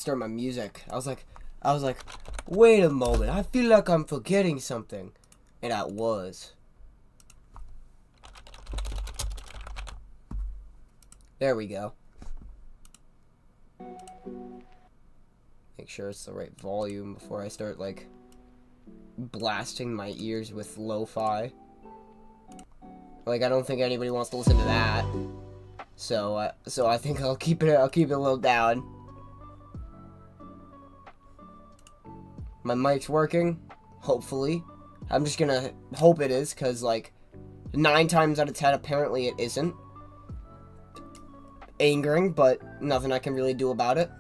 start my music. I was like, wait a moment, I feel like I'm forgetting something. And I was. There we go. Make sure it's the right volume before I start, like, blasting my ears with lo-fi. Like, I don't think anybody wants to listen to that. So I think I'll keep it a little down. My mic's working, hopefully. I'm just gonna hope it is, because, like, 9 times out of 10, apparently it isn't. Angering, but nothing I can really do about it.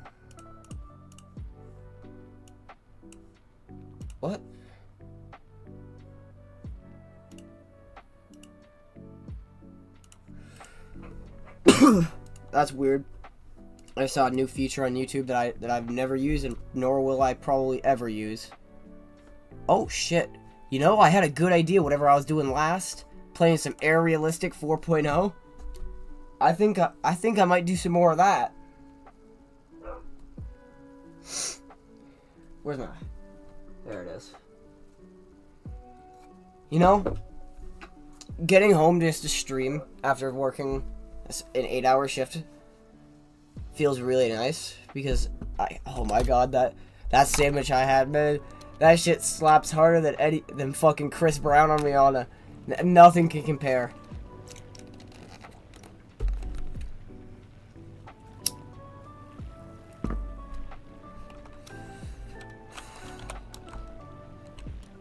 What? That's weird. I saw a new feature on YouTube that I've never used, and nor will I probably ever use. Oh shit. You know, I had a good idea whatever I was doing last, playing some Air Realistic 4.0. I think I might do some more of that. Where's my... There it is. You know, getting home just to stream after working an 8-hour shift feels really nice, because oh my god, that sandwich I had, man, that shit slaps harder than fucking Chris Brown on Rihanna. Nothing can compare.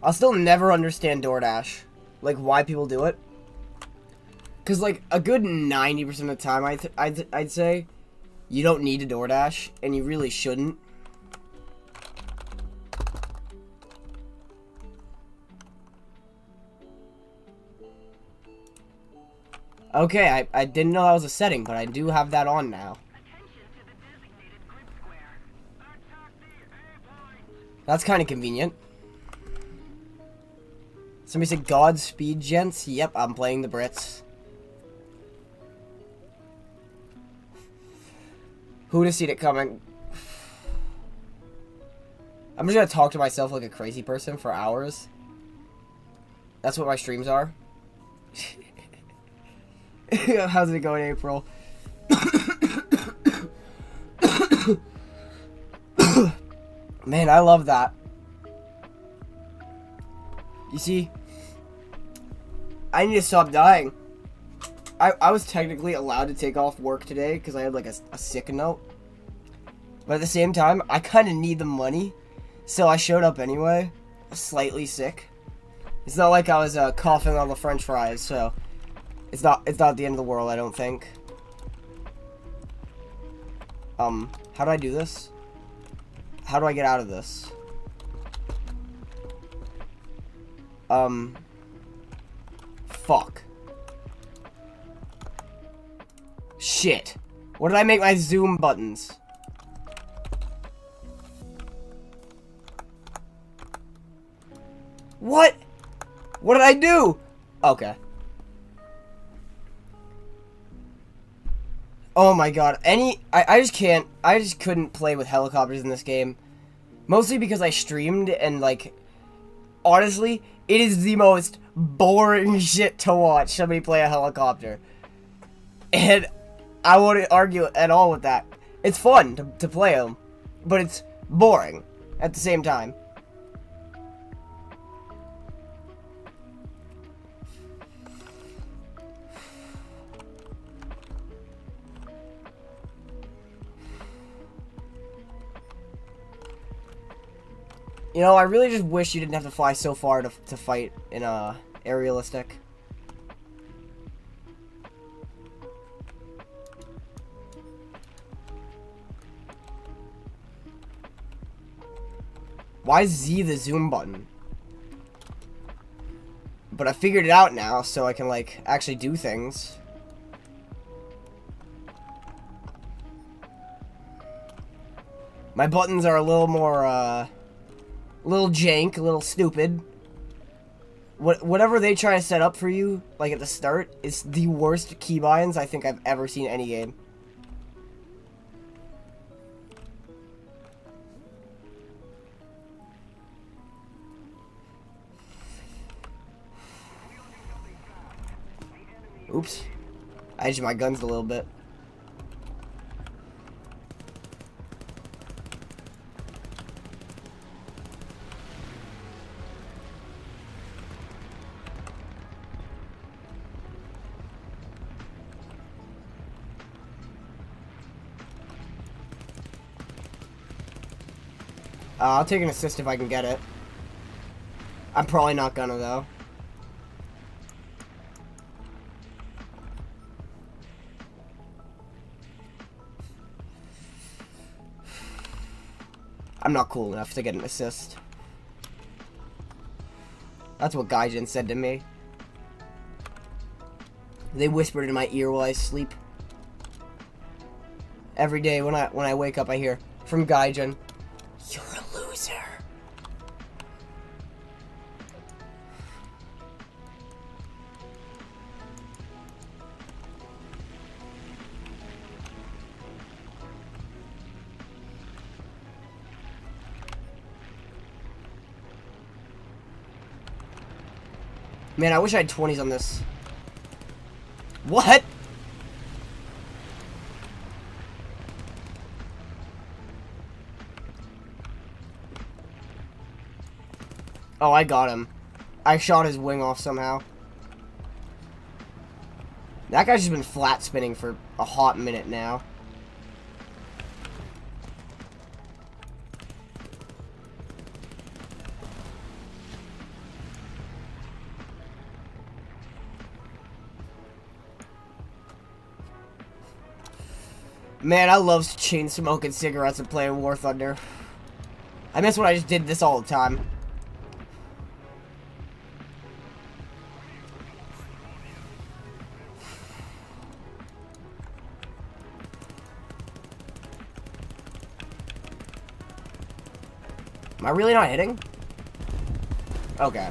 I'll still never understand DoorDash, like, why people do it. Cause, like, a good 90% of the time, I'd say, you don't need a DoorDash, and you really shouldn't. Okay, I didn't know that was a setting, but I do have that on now. That's kind of convenient. Somebody said Godspeed, gents. Yep, I'm playing the Brits. Who'd have seen it coming? I'm just gonna talk to myself like a crazy person for hours. That's what my streams are. How's it going, April? Man, I love that. You see, I need to stop dying. I was technically allowed to take off work today because I had, like, a sick note. But at the same time, I kind of need the money. So I showed up anyway, slightly sick. It's not like I was coughing on the french fries, so it's not the end of the world, I don't think. How do I do this? How do I get out of this? Fuck. Shit. What did I make my zoom buttons? What? What did I do? Okay. Oh my god. I just can't. I just couldn't play with helicopters in this game. Mostly because I streamed and, like, honestly, it is the most boring shit to watch somebody play a helicopter. And I wouldn't argue at all with that. It's fun to play them, but it's boring at the same time. You know, I really just wish you didn't have to fly so far to fight in Air Realistic. Why is Z the zoom button? But I figured it out now, so I can, like, actually do things. My buttons are a little more, a little jank, a little stupid. Whatever they try to set up for you, like at the start, is the worst keybinds I think I've ever seen in any game. Oops. I edged my guns a little bit. I'll take an assist if I can get it. I'm probably not gonna, though. I'm not cool enough to get an assist. That's what Gaijin said to me. They whispered in my ear while I sleep. Every day when I wake up, I hear from Gaijin, "You're a loser." Man, I wish I had 20s on this. What? Oh, I got him. I shot his wing off somehow. That guy's just been flat spinning for a hot minute now. Man, I love chain smoking cigarettes and playing War Thunder. I miss when I just did this all the time. Am I really not hitting? Okay.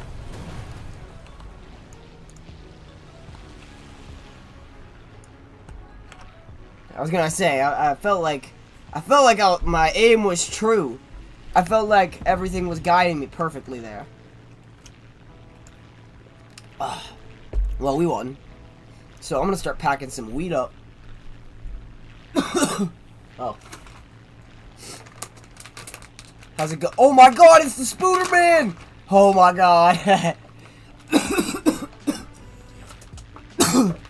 I was gonna say, I felt like my aim was true. I felt like everything was guiding me perfectly there. Well, we won. So I'm gonna start packing some weed up. Oh. How's it go? Oh my god, it's the Spooner Man! Oh my god.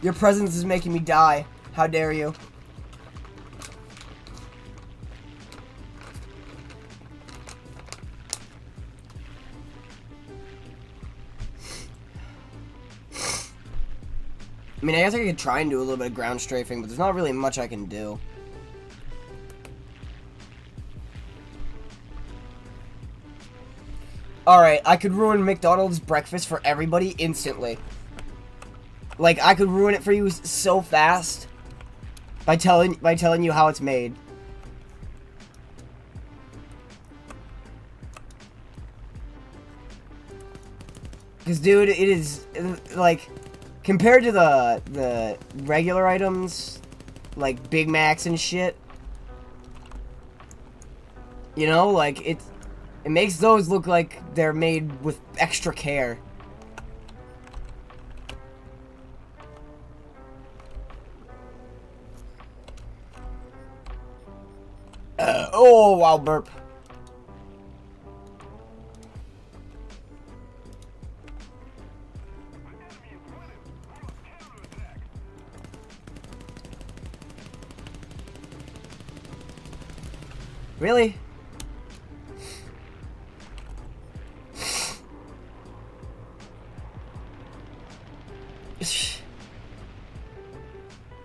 Your presence is making me die. How dare you? I mean, I guess I could try and do a little bit of ground strafing, but there's not really much I can do. Alright, I could ruin McDonald's breakfast for everybody instantly. Like, I could ruin it for you so fast by telling you how it's made. Because, dude, it is, like, compared to the regular items, like Big Macs and shit, you know, like, it makes those look like they're made with extra care. Oh, wow, burp. Really?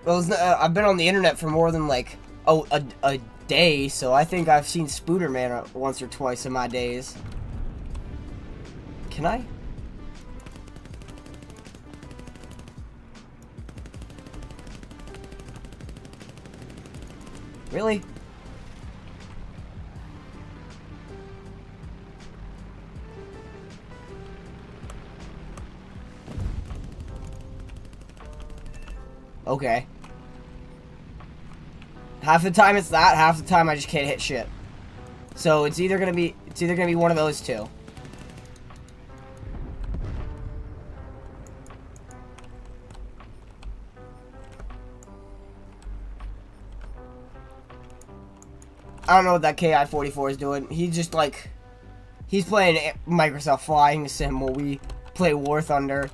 Well, I've been on the internet for more than like a day, so I think I've seen Spooner Man once or twice in my days. Can I? Really? Okay. Half the time it's that, half the time I just can't hit shit. So it's either gonna be one of those two. I don't know what that KI-44 is doing. He's just like, he's playing Microsoft Flying Sim while we play War Thunder.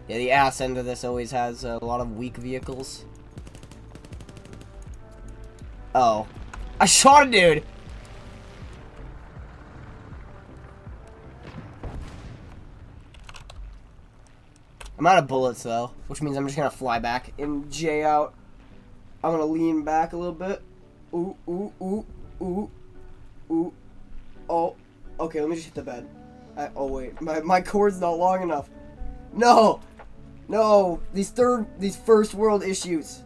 Yeah, the ass end of this always has a lot of weak vehicles. Oh. I shot a dude! I'm out of bullets, though, which means I'm just gonna fly back and J out. I'm gonna lean back a little bit. Ooh, ooh, ooh, ooh, ooh. Oh, okay, let me just hit the bed. Oh, wait, my cord's not long enough. No! No! These first world issues.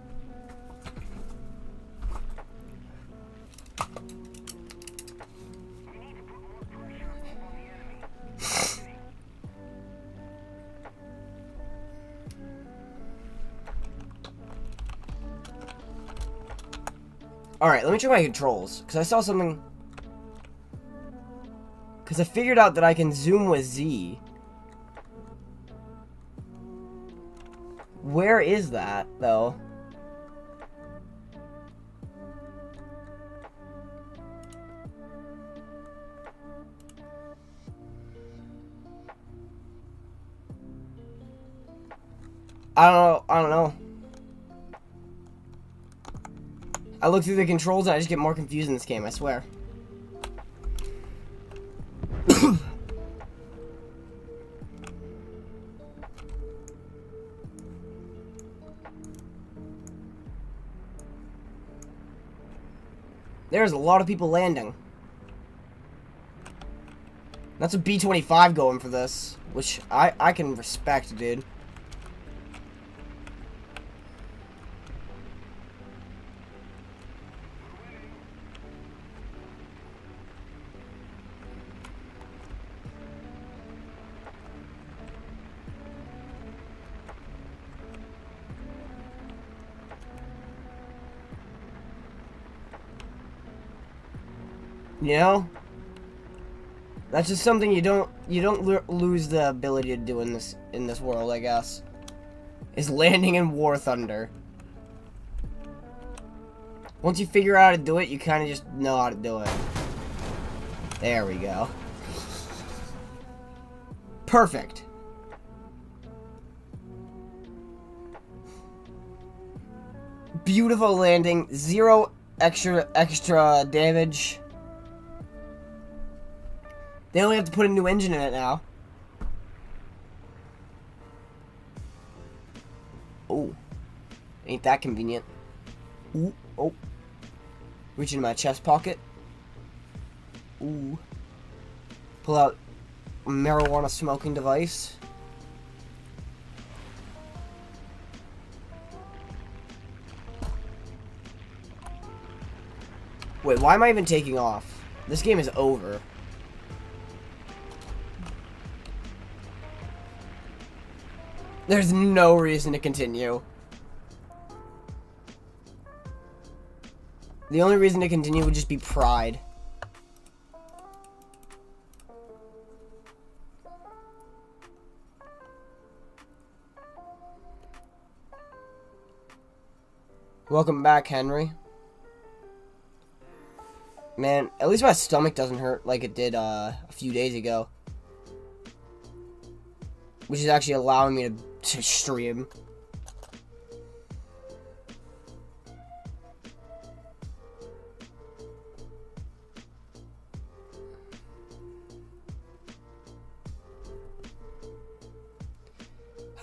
Alright, let me check my controls, because I saw something. Because I figured out that I can zoom with Z. Where is that, though? I don't know. I look through the controls and I just get more confused in this game, I swear. There's a lot of people landing. That's a B-25 going for this, which I can respect, dude. You know, that's just something you don't lose the ability to do in this world, I guess. Is landing in War Thunder. Once you figure out how to do it, you kind of just know how to do it. There we go. Perfect. Beautiful landing. Zero extra damage. They only have to put a new engine in it now. Oh. Ain't that convenient. Ooh. Oh. Reach into my chest pocket. Ooh. Pull out a marijuana smoking device. Wait, why am I even taking off? This game is over. There's no reason to continue. The only reason to continue would just be pride. Welcome back, Henry. Man, at least my stomach doesn't hurt like it did a few days ago. Which is actually allowing me to stream.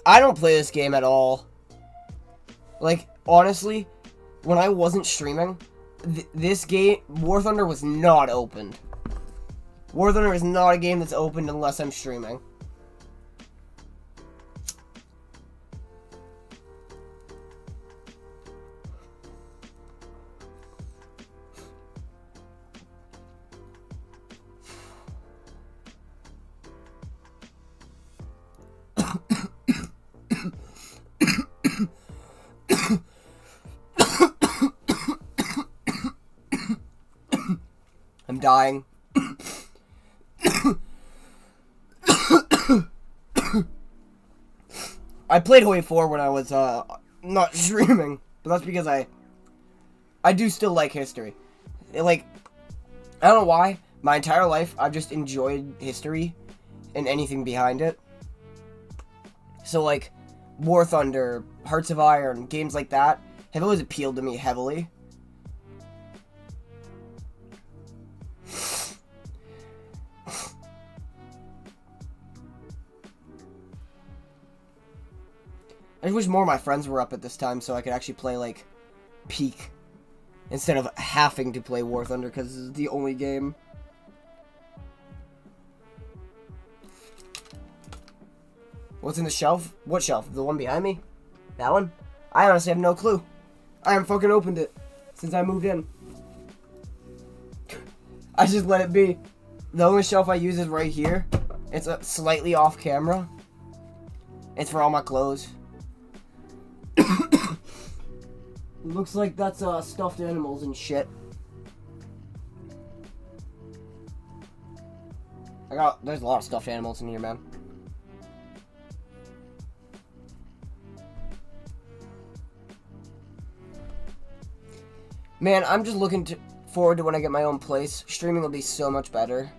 I don't play this game at all. Like, honestly, when I wasn't streaming, this game, War Thunder, was not opened. War Thunder is not a game that's opened unless I'm streaming. I'm dying. I played Hoi 4 when I was not streaming. But that's because I do still like history. Like, I don't know why. My entire life, I've just enjoyed history and anything behind it. So, like, War Thunder, Hearts of Iron, games like that have always appealed to me heavily. I just wish more of my friends were up at this time so I could actually play, like, Peak. Instead of having to play War Thunder because this is the only game. What's in the shelf? What shelf? The one behind me? That one? I honestly have no clue. I haven't fucking opened it since I moved in. I just let it be. The only shelf I use is right here. It's slightly off camera. It's for all my clothes. Looks like that's stuffed animals and shit. There's a lot of stuffed animals in here, man. Man, I'm just looking forward to when I get my own place. Streaming will be so much better.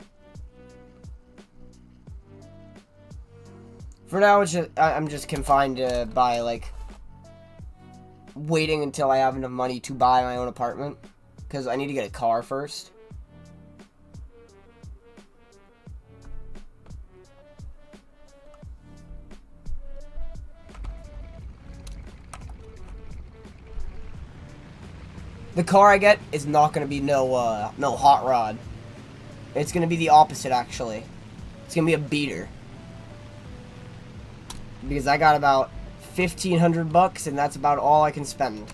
For now, I'm just confined by, like, waiting until I have enough money to buy my own apartment. Because I need to get a car first. The car I get is not going to be no hot rod. It's going to be the opposite, actually. It's going to be a beater. Because I got about $1,500 and that's about all I can spend.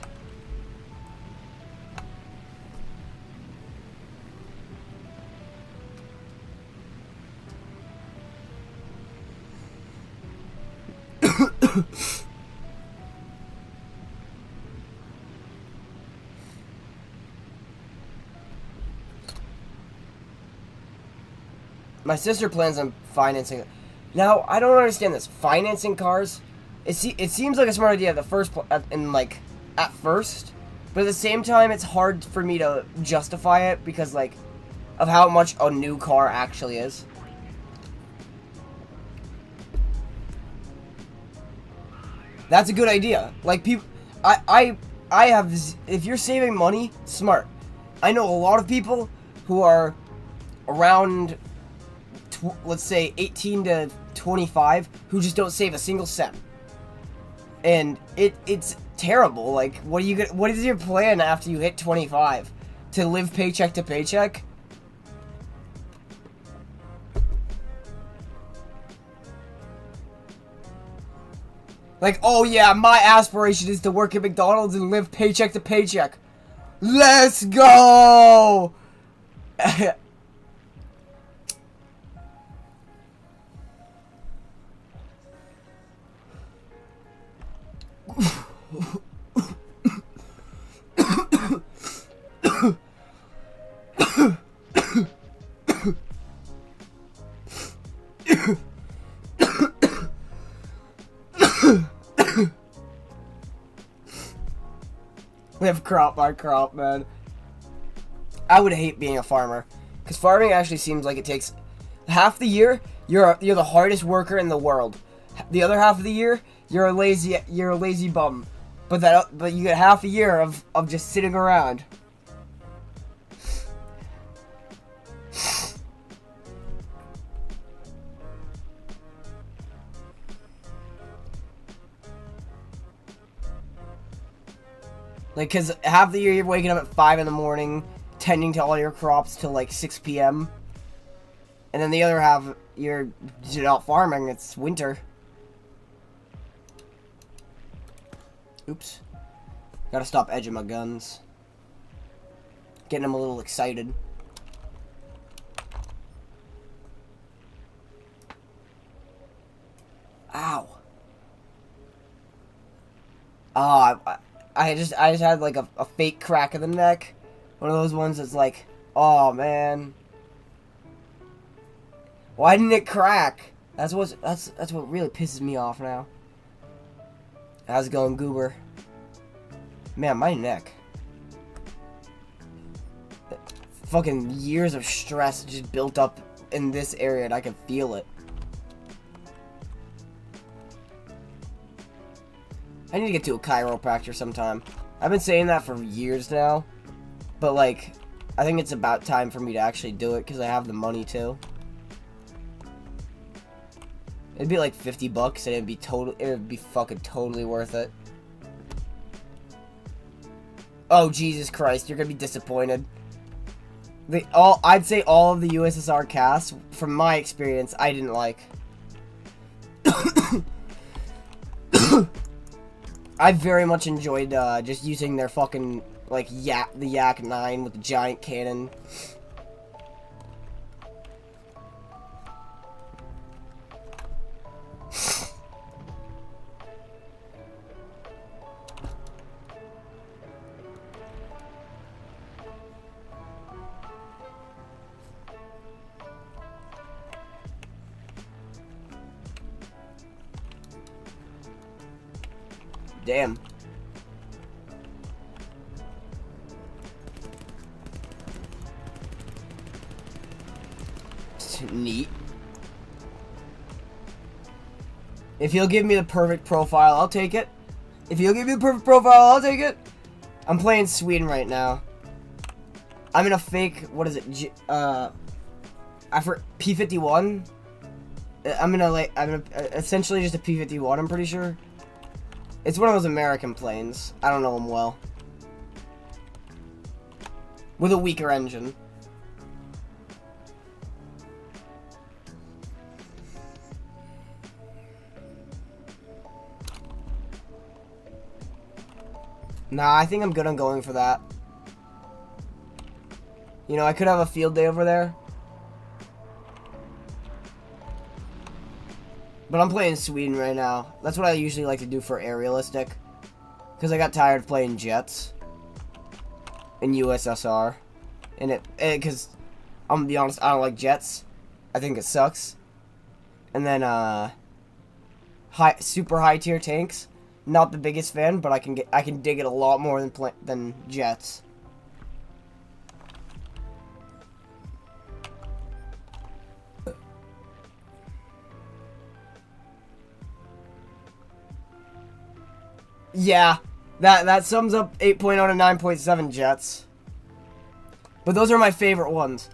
My sister plans on financing it. Now, I don't understand this. Financing cars, it seems like a smart idea at first, but at the same time, it's hard for me to justify it because, like, of how much a new car actually is. That's a good idea. Like, people, I have, if you're saving money, smart. I know a lot of people who are around, let's say 18 to 25 who just don't save a single cent, and it's terrible. Like, what is your plan after you hit 25? To live paycheck to paycheck? Like, oh yeah, my aspiration is to work at McDonald's and live paycheck to paycheck. Let's go. Live crop by crop, man. I would hate being a farmer, because farming actually seems like it takes half the year you're the hardest worker in the world. The other half of the year you're a lazy bum. But you get half a year of just sitting around. Like, because half the year you're waking up at 5 in the morning, tending to all your crops till like 6 p.m. And then the other half, you're not farming, it's winter. Oops. Gotta stop edging my guns. Getting them a little excited. Ow. I just had like a fake crack in the neck. One of those ones that's like, oh man. Why didn't it crack? That's what really pisses me off now. How's it going, Goober? Man, my neck. Fucking years of stress just built up in this area and I can feel it. I need to get to a chiropractor sometime. I've been saying that for years now. But like, I think it's about time for me to actually do it because I have the money too. It'd be like 50 bucks and it'd be fucking totally worth it. Oh, Jesus Christ, you're gonna be disappointed. I'd say all of the USSR casts, from my experience, I didn't like. I very much enjoyed just using their fucking, like, the Yak 9 with the giant cannon. Damn. Neat. If you'll give me the perfect profile, I'll take it. If you'll give me the perfect profile, I'll take it. I'm playing Sweden right now. I'm in a fake, what is it? For P-51. I'm essentially just a P-51, I'm pretty sure. It's one of those American planes. I don't know them well. With a weaker engine. Nah, I think I'm good on going for that. You know, I could have a field day over there. But I'm playing Sweden right now. That's what I usually like to do for aerialistic. Because I got tired of playing jets. In USSR. And because, I'm gonna be honest, I don't like jets. I think it sucks. And then, super high tier tanks. Not the biggest fan, but I can dig it a lot more than jets. Yeah, that sums up 8.0 to 9.7 jets. But those are my favorite ones.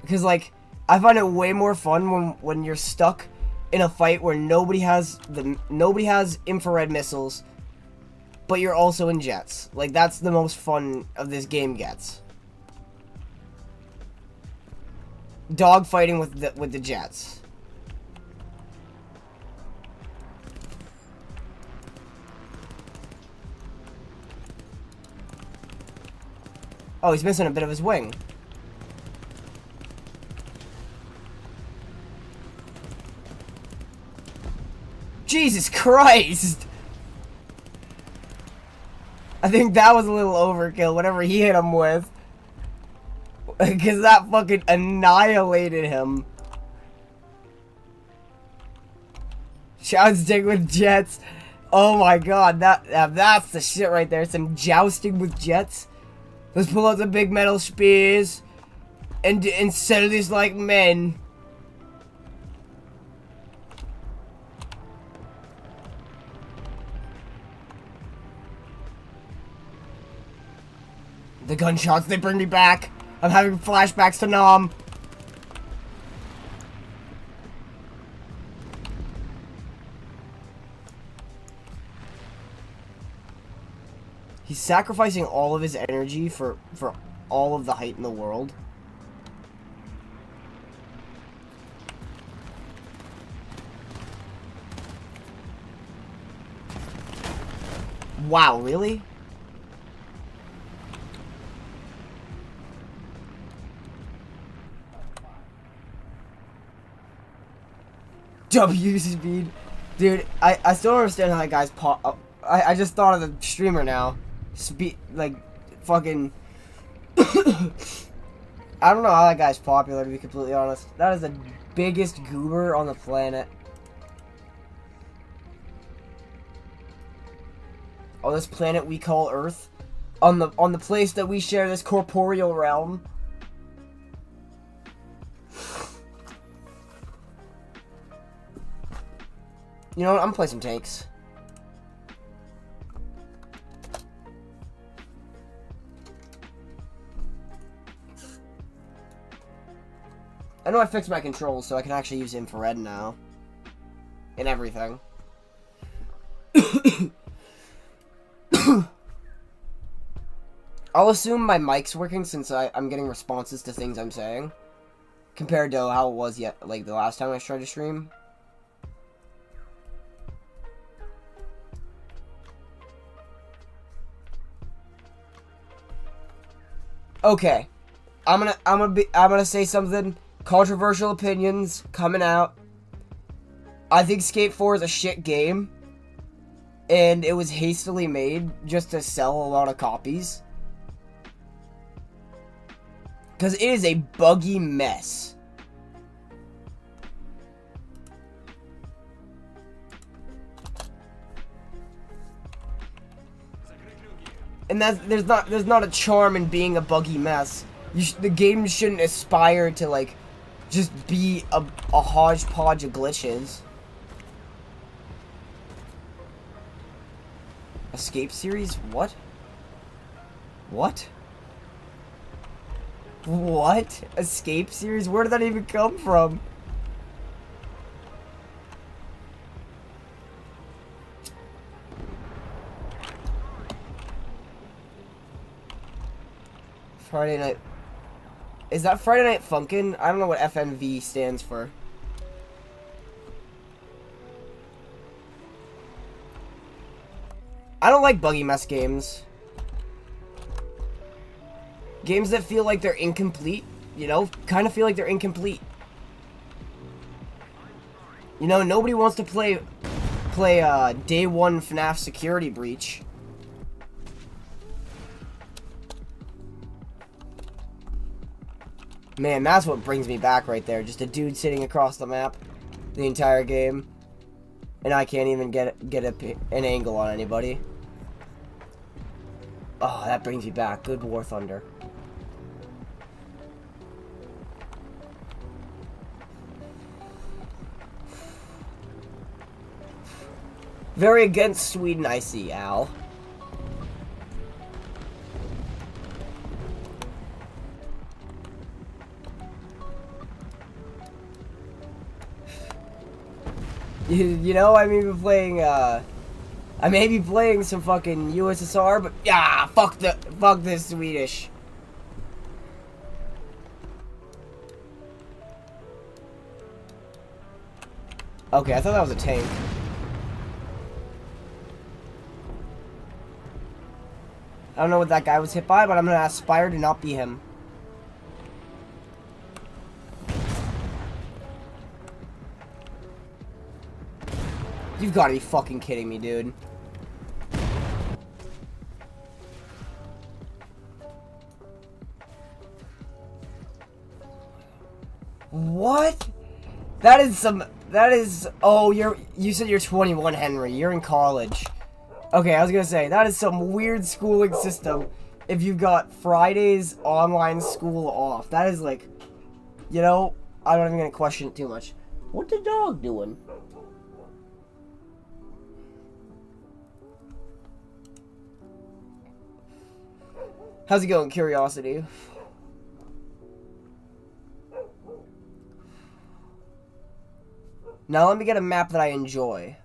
Because, like, I find it way more fun when you're stuck in a fight where nobody has infrared missiles, but you're also in jets. Like, that's the most fun of this game gets. Dogfighting with the jets. Oh, he's missing a bit of his wing. Jesus Christ! I think that was a little overkill, whatever he hit him with. Because that fucking annihilated him. Jousting with jets. Oh my god, that's the shit right there. Some jousting with jets. Let's pull out the big metal spears and settle this like men. The gunshots, they bring me back. I'm having flashbacks to Nam. He's sacrificing all of his energy for all of the height in the world. Wow, really? W speed. Dude, I still don't understand how that guy's I just thought of the streamer now. Like, fucking... I don't know how that guy's popular, to be completely honest. That is the biggest goober on the planet. on this planet we call Earth, on the place that we share this corporeal realm. You know what? I'm gonna play some tanks. I know I fixed my controls, so I can actually use infrared now. And everything. I'll assume my mic's working since I'm getting responses to things I'm saying. Compared to how it was like the last time I tried to stream. Okay. I'm gonna say something. Controversial opinions coming out. I think Skate 4 is a shit game. And it was hastily made just to sell a lot of copies. Because it is a buggy mess. And there's not a charm in being a buggy mess. The game shouldn't aspire to, like, just be a hodgepodge of glitches. Escape series? What? What? What? Escape series? Where did that even come from? Friday night. Is that Friday Night Funkin'? I don't know what FNV stands for. I don't like buggy mess games. Games that feel like they're incomplete, you know, kind of feel like they're incomplete. You know, nobody wants to play day one FNAF Security Breach. Man, that's what brings me back right there. Just a dude sitting across the map the entire game. And I can't even get an angle on anybody. Oh, that brings me back. Good War Thunder. Very against Sweden, I see, Al. You know, I may be playing some fucking USSR, but yeah, fuck this Swedish. Okay, I thought that was a tank. I don't know what that guy was hit by, but I'm gonna aspire to not be him. You've got to be fucking kidding me, dude. What? That is, oh, you said you're 21, Henry. You're in college. Okay, I was gonna say, that is some weird schooling system if you've got Fridays online school off. That is like, you know, I'm not even gonna question it too much. What the dog doing? How's it going, Curiosity? Now let me get a map that I enjoy.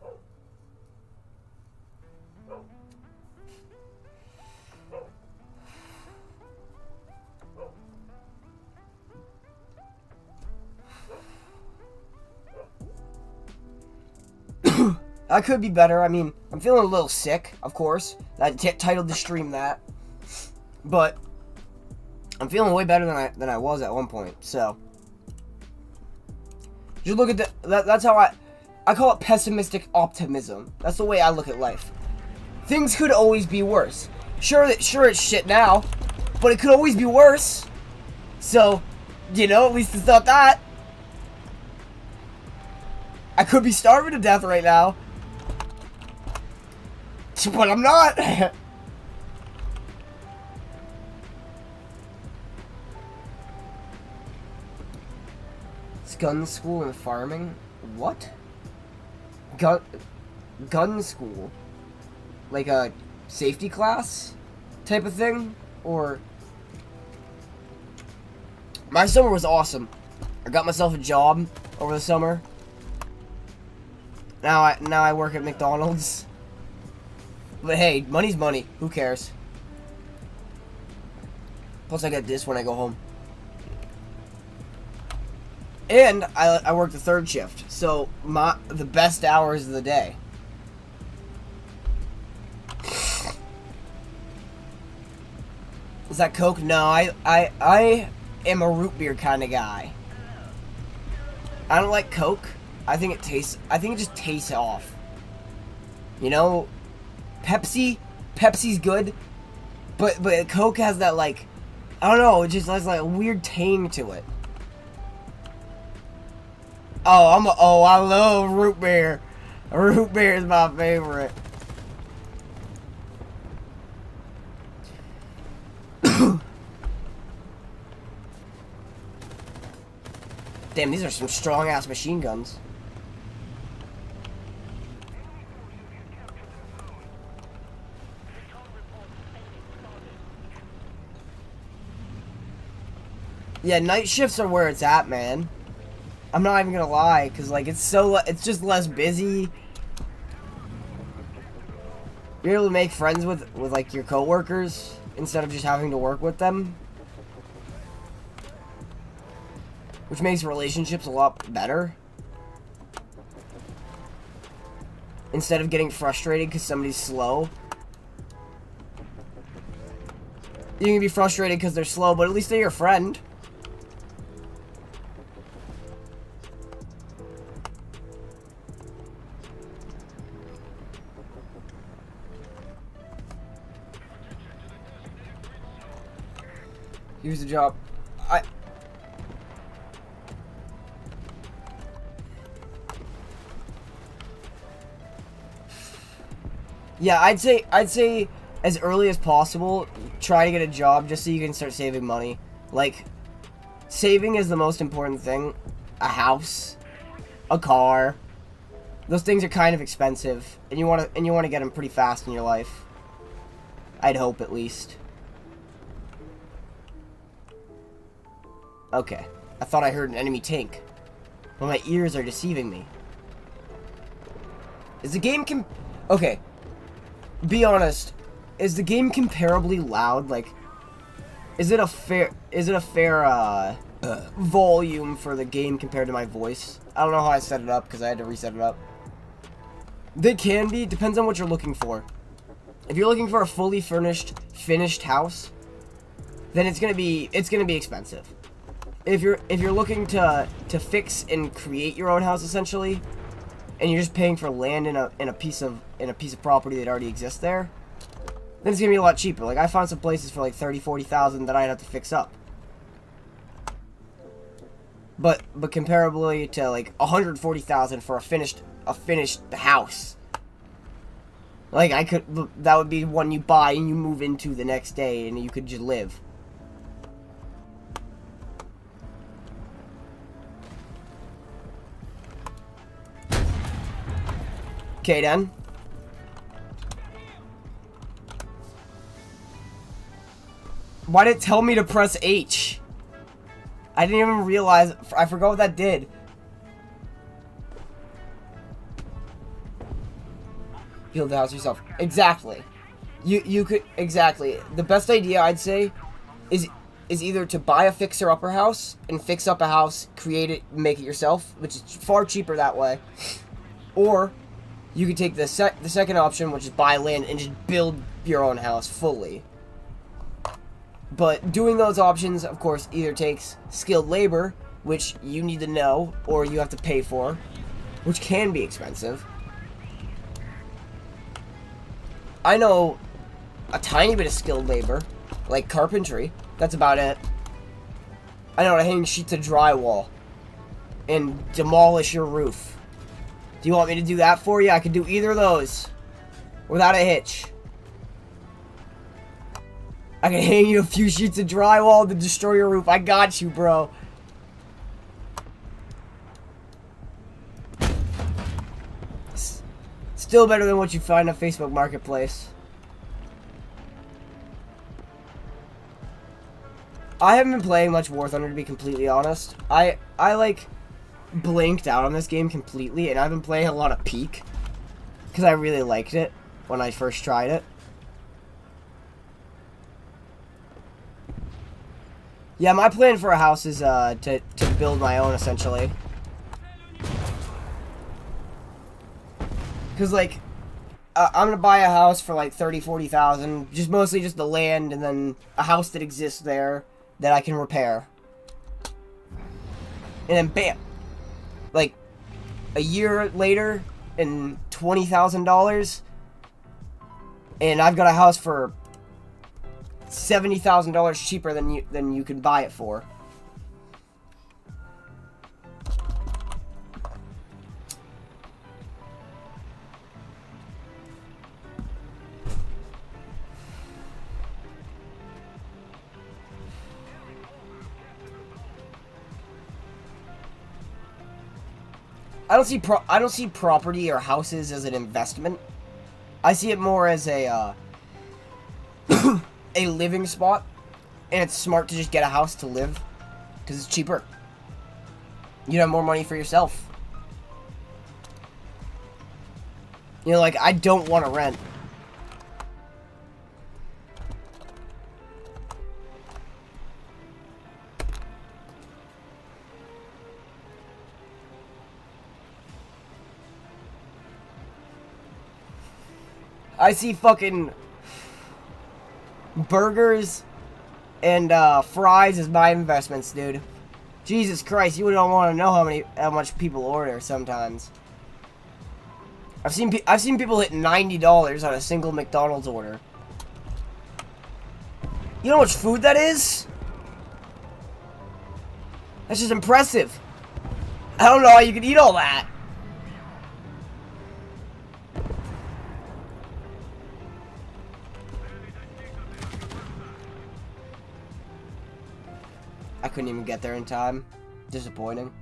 I could be better. I mean, I'm feeling a little sick, of course. I titled the stream that. But I'm feeling way better than I was at one point. So just look at that's how I call it pessimistic optimism. That's the way I look at life. Things could always be worse. Sure it's shit now, but it could always be worse. So, you know, at least it's not that. I could be starving to death right now. But I'm not. It's gun school and farming? What? Gun school? Like a safety class type of thing? Or... My summer was awesome. I got myself a job over the summer. Now I work at McDonald's. But hey, money's money. Who cares? Plus I get this when I go home. And I work the third shift, so the best hours of the day. Is that Coke? No, I am a root beer kind of guy. I don't like Coke. I think it just tastes off. You know, Pepsi's good, but Coke has that, like, I don't know, it just has like a weird tang to it. Oh, I love root beer. Root beer is my favorite. Damn, these are some strong-ass machine guns. Yeah, night shifts are where it's at, man. I'm not even gonna lie, cause like it's just less busy. You're able to make friends with like your coworkers instead of just having to work with them, which makes relationships a lot better. Instead of getting frustrated because somebody's slow, you can be frustrated because they're slow, but at least they're your friend. Here's the job. Yeah, I'd say as early as possible, try to get a job just so you can start saving money. Like, saving is the most important thing. A house, a car. Those things are kind of expensive, and you want to get them pretty fast in your life. I'd hope, at least. Okay, I thought I heard an enemy tank, but my ears are deceiving me. Is the game okay, be honest, is the game comparably loud? Like, is it a fair volume for the game compared to my voice? I don't know how I set it up because I had to reset it up. They can be, depends on what you're looking for. If you're looking for a fully finished house, then it's gonna be expensive. If you're looking to fix and create your own house essentially, and you're just paying for land in a piece of property that already exists there, then it's gonna be a lot cheaper. Like, I found some places for like 30,000-40,000 that I'd have to fix up. But comparably to like 140,000 for a finished house. Like, that would be one you buy and you move into the next day and you could just live. Okay, then. Why did it tell me to press H? I didn't even realize. I forgot what that did. Build the house yourself. Exactly. You could exactly. The best idea I'd say is either to buy a fixer-upper house and fix up a house, create it, make it yourself, which is far cheaper that way, or you could take the second option, which is buy land and just build your own house fully. But doing those options, of course, either takes skilled labor, which you need to know, or you have to pay for, which can be expensive. I know a tiny bit of skilled labor, like carpentry. That's about it. I know how to hang sheets of drywall and demolish your roof. Do you want me to do that for you? I can do either of those. Without a hitch. I can hang you a few sheets of drywall to destroy your roof. I got you, bro. Still better than what you find on Facebook Marketplace. I haven't been playing much War Thunder, to be completely honest. I like blinked out on this game completely, and I've been playing a lot of Peak because I really liked it when I first tried it. Yeah, my plan for a house is to build my own, essentially. Because, like, I'm going to buy a house for, like, 30,000, 40,000. Just mostly just the land and then a house that exists there that I can repair. And then, bam! Like, a year later and $20,000. And I've got a house for $70,000 cheaper than you can buy it for. I don't see property or houses as an investment. I see it more as a a living spot, and it's smart to just get a house to live because it's cheaper. You have more money for yourself. You know, like, I don't want to rent. I see fucking burgers and fries as my investments, dude. Jesus Christ, you don't want to know how much people order sometimes. I've seen people hit $90 on a single McDonald's order. You know how much food that is? That's just impressive. I don't know how you can eat all that. I couldn't even get there in time. Disappointing.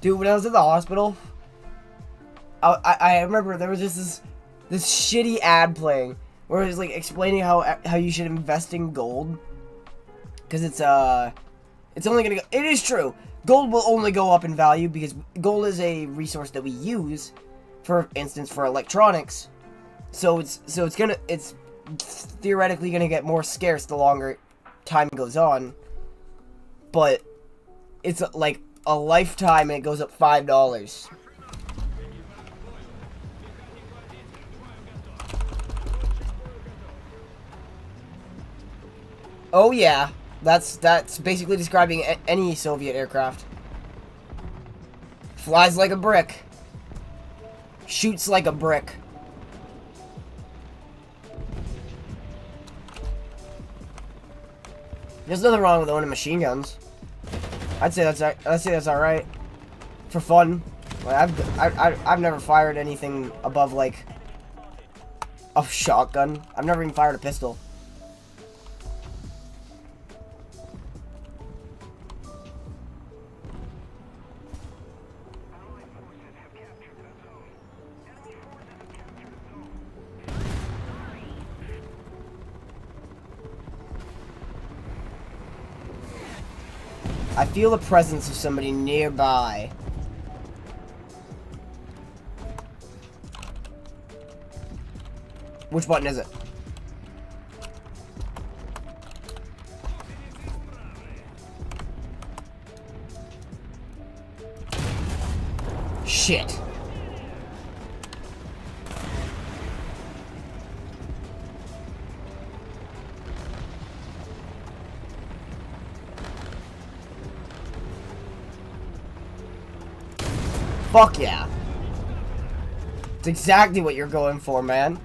Dude, when I was at the hospital, I remember there was just this shitty ad playing where it was like explaining how you should invest in gold. Because it's only gonna go, it is true. Gold will only go up in value because gold is a resource that we use, for instance, for electronics. So it's theoretically gonna get more scarce the longer time goes on. But it's like a lifetime and it goes up $5. Oh yeah. That's basically describing any Soviet aircraft. Flies like a brick. Shoots like a brick. There's nothing wrong with owning machine guns. I'd say that's all right for fun. Like, I've never fired anything above like a shotgun. I've never even fired a pistol. I feel the presence of somebody nearby. Which button is it? Shit. Fuck yeah. It's exactly what you're going for, man.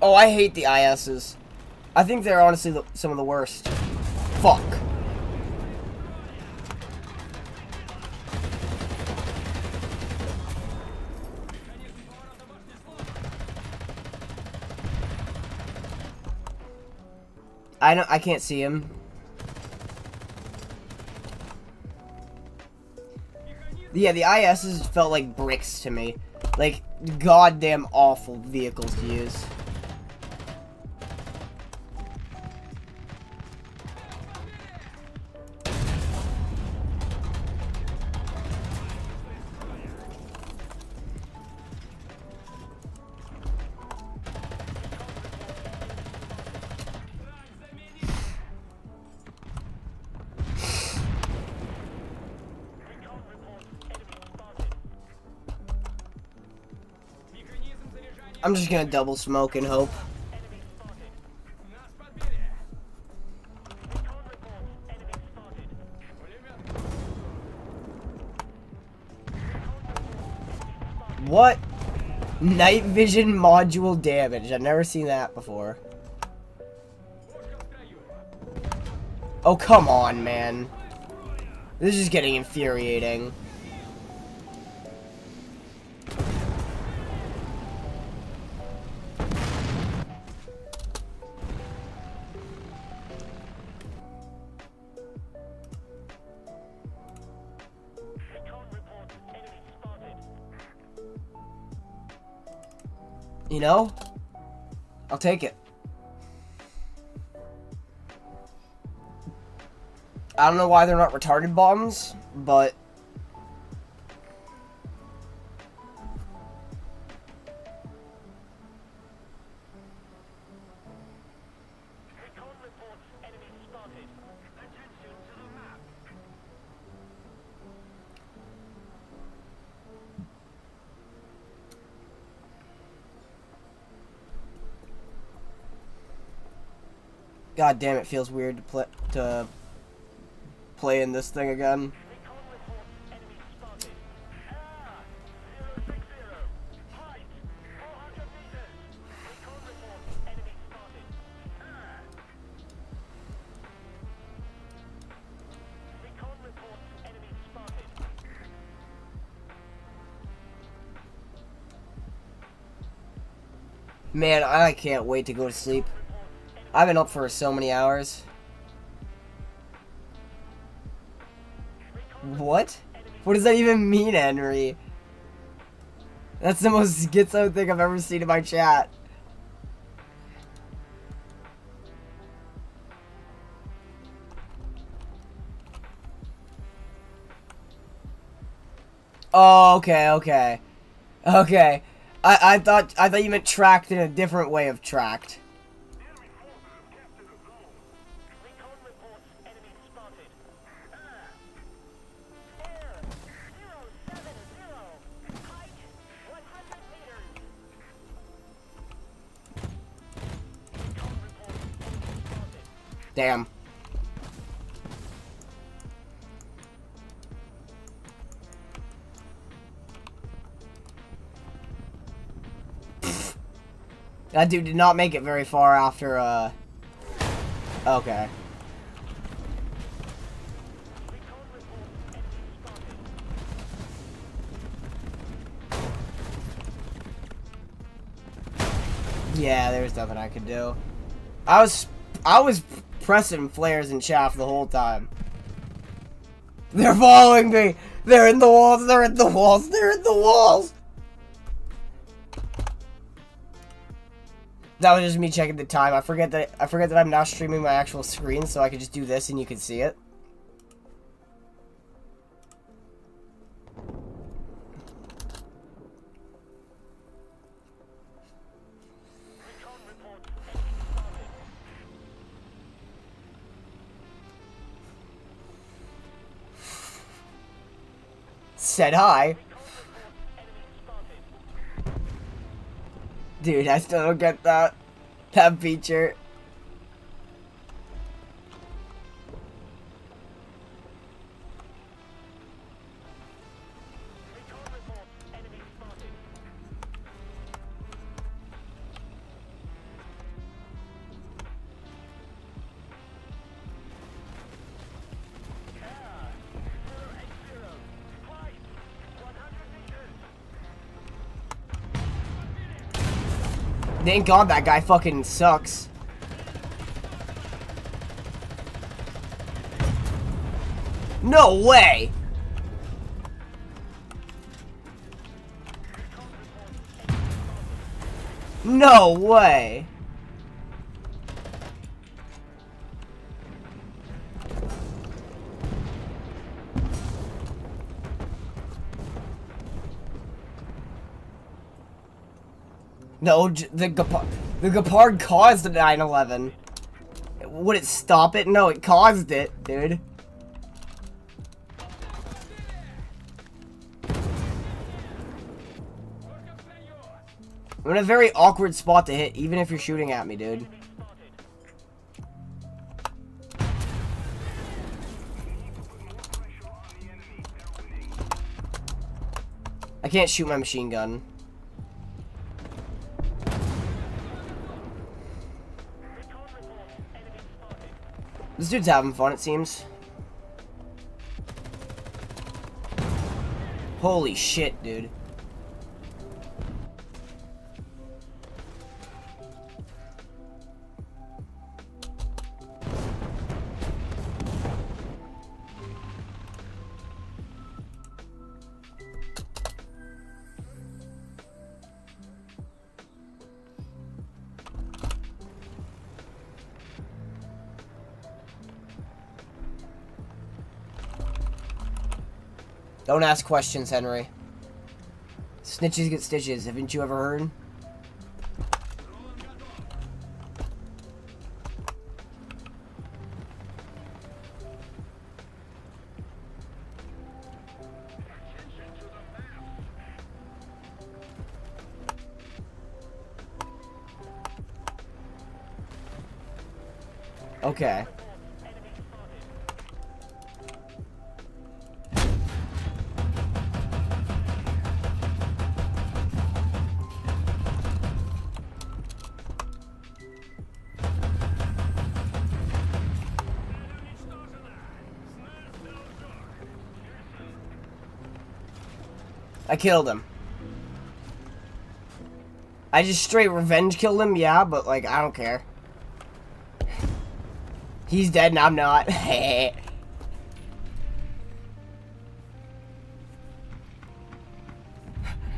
Oh, I hate the ISs. I think they're honestly some of the worst. Fuck. I can't see him. Yeah, the ISs felt like bricks to me. Like, goddamn awful vehicles to use. I'm just gonna double smoke and hope. What? Night vision module damage. I've never seen that before. Oh, come on, man. This is getting infuriating. You know? I'll take it. I don't know why they're not retarded bombs, but... God damn, it feels weird to play in this thing again. Man, I can't wait to go to sleep. I've been up for so many hours. What? What does that even mean, Henry? That's the most schizo thing I've ever seen in my chat. Oh, okay, okay. Okay. I thought you meant tracked in a different way of tracked. Damn. That dude did not make it very far after, okay. Yeah, there's nothing I could do. I was pressing flares and chaff the whole time. They're following me! They're in the walls, they're in the walls, they're in the walls! That was just me checking the time. I forget that I'm now streaming my actual screen, so I could just do this and you can see it. said hi. Dude, I still don't get that feature. Thank God that guy fucking sucks. No way! No way! No, the Gepard caused the 9/11. Would it stop it? No, it caused it, dude. I'm in a very awkward spot to hit, even if you're shooting at me, dude. I can't shoot my machine gun. This dude's having fun, it seems. Holy shit, dude. Don't ask questions, Henry. Snitches get stitches. Haven't you ever heard? Okay. I killed him. I just straight revenge killed him, yeah, but like, I don't care. He's dead and I'm not. I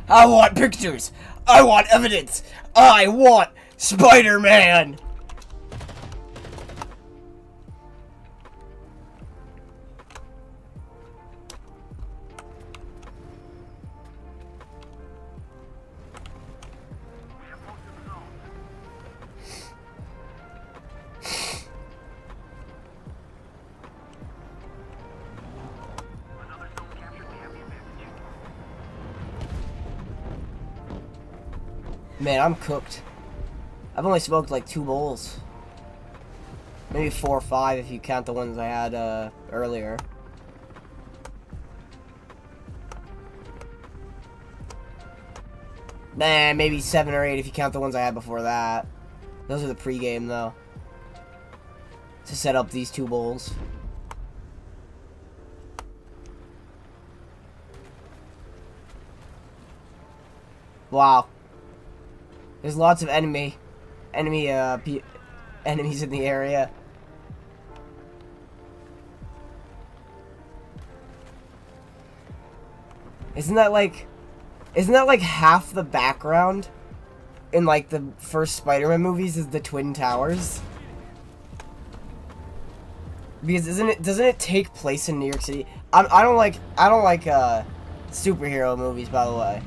want pictures. I want evidence. I want Spider-Man. Man, I'm cooked. I've only smoked like 2 bowls. Maybe 4 or 5 if you count the ones I had earlier. Nah, maybe 7 or 8 if you count the ones I had before that. Those are the pregame though. To set up these 2 bowls. Wow. There's lots of enemies in the area. Isn't that like half the background in like the first Spider-Man movies is the Twin Towers? Because doesn't it take place in New York City? I don't like superhero movies, by the way.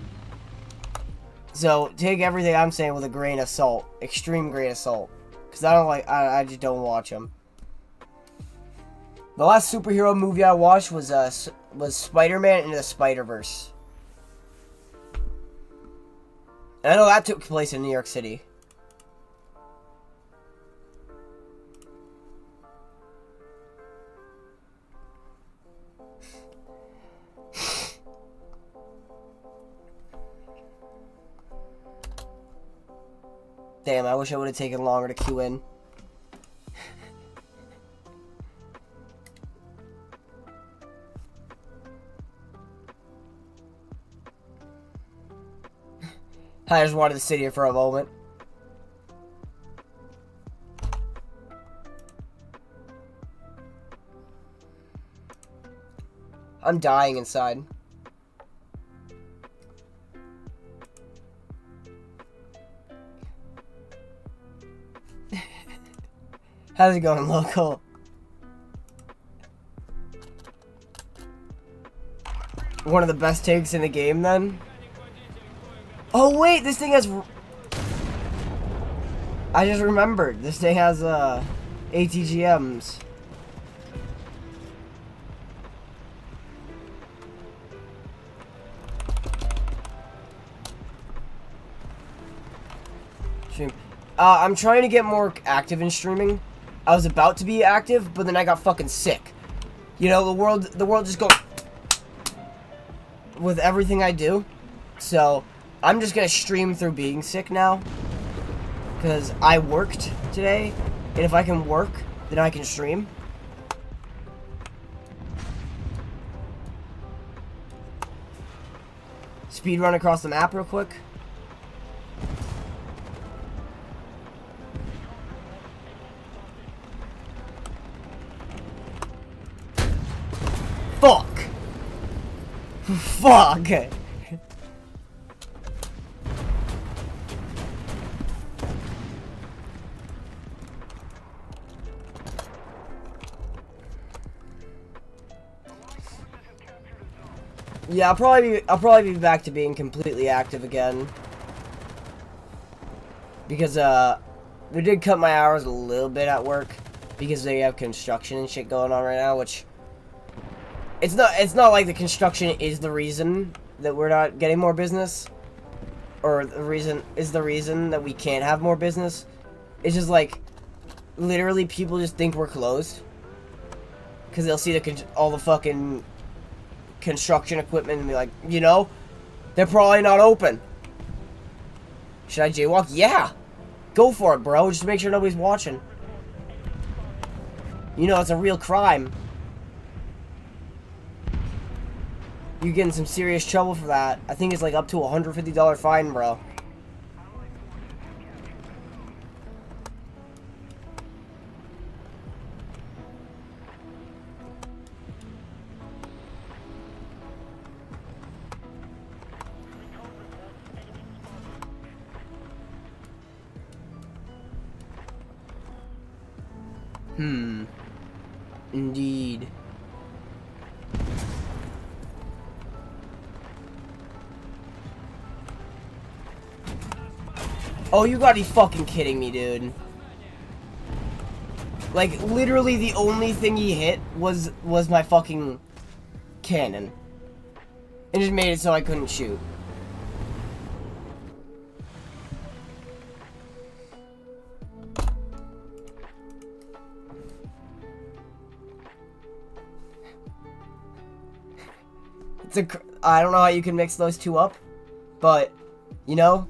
So take everything I'm saying with a grain of salt, extreme grain of salt, because I just don't watch them. The last superhero movie I watched was was Spider-Man into the Spider-Verse. And I know that took place in New York City. Damn, I wish I would have taken longer to queue in. I just wanted to sit here for a moment. I'm dying inside. How's it going, local? One of the best takes in the game, then? Oh, wait, this thing has... I just remembered. This thing has, ATGMs. Stream. I'm trying to get more active in streaming. I was about to be active, but then I got fucking sick. You know, the world just goes with everything I do. So, I'm just gonna stream through being sick now. Because I worked today, and if I can work, then I can stream. Speed run across the map real quick. Fuck! Fuck! Yeah, I'll probably be back to being completely active again. Because we did cut my hours a little bit at work because they have construction and shit going on right now, which it's not like the construction is the reason that we're not getting more business, or the reason that we can't have more business. It's just like literally people just think we're closed because they'll see all the fucking construction equipment and be like, you know, they're probably not open. Should I jaywalk? Yeah, go for it, bro. Just make sure nobody's watching. You know, it's a real crime. You get in some serious trouble for that. I think it's like up to a $150 fine, bro. Indeed. Oh, you gotta be fucking kidding me, dude. Like, literally the only thing he hit was my fucking cannon. It just made it so I couldn't shoot. I don't know how you can mix those two up, but, you know,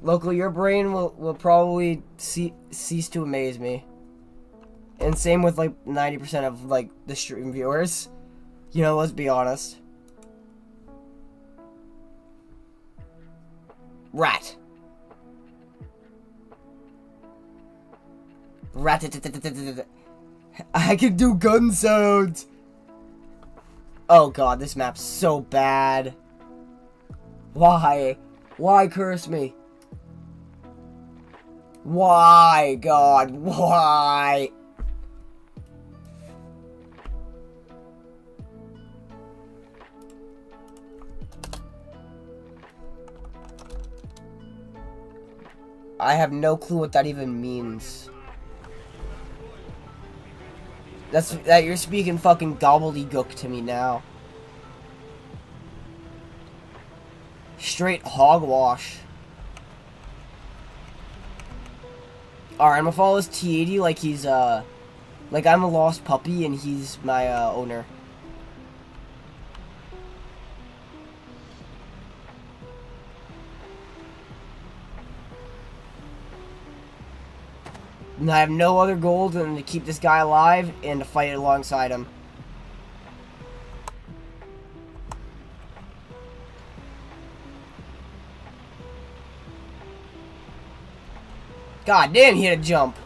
local, your brain will probably cease to amaze me. And same with, like, 90% of, like, the stream viewers. You know, let's be honest. Rat. Rat. I can do gun sounds. Oh god, this map's so bad. Why? Why curse me? Why, God? Why? I have no clue what that even means. That you're speaking fucking gobbledygook to me now. Straight hogwash. Alright, I'm gonna follow this T80 like he's, like I'm a lost puppy and he's my, owner. And I have no other goal than to keep this guy alive and to fight alongside him. God damn, he had a jump.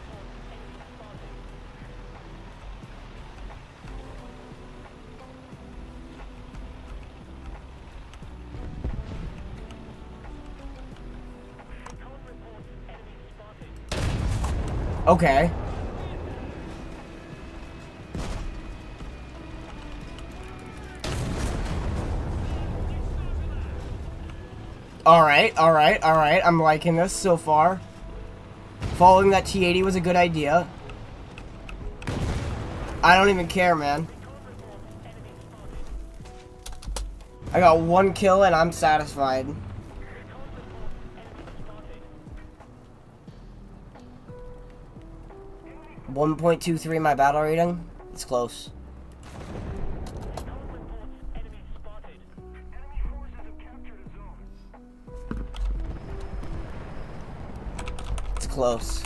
Okay. Alright, alright, alright. I'm liking this so far. Following that T80 was a good idea. I don't even care, man. I got 1 kill and I'm satisfied. .23 my battle rating. It's close. It's close.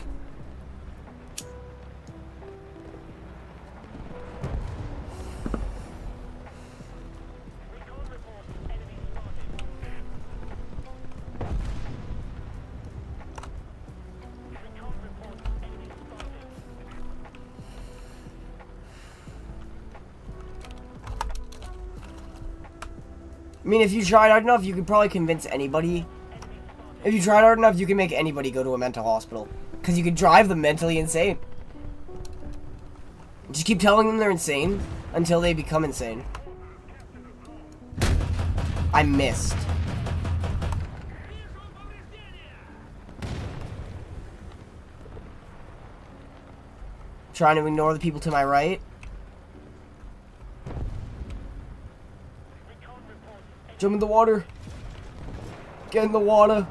I mean, if you tried hard enough, you could probably convince anybody. If you tried hard enough, you can make anybody go to a mental hospital. Because you could drive them mentally insane. Just keep telling them they're insane until they become insane. I missed. Trying to ignore the people to my right. Jump in the water. Get in the water.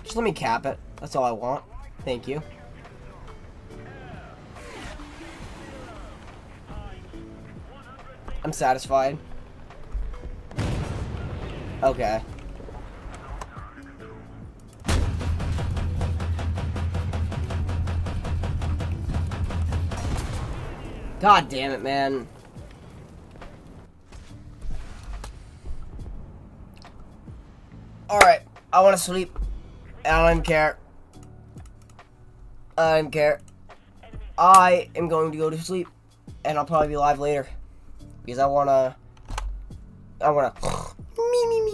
Just let me cap it. That's all I want. Thank you. I'm satisfied. Okay. God damn it, man. Alright, I want to sleep. I don't care. I don't care. I am going to go to sleep. And I'll probably be live later. Because I wanna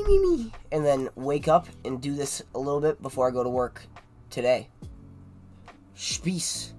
me. And then wake up and do this a little bit before I go to work today. Peace.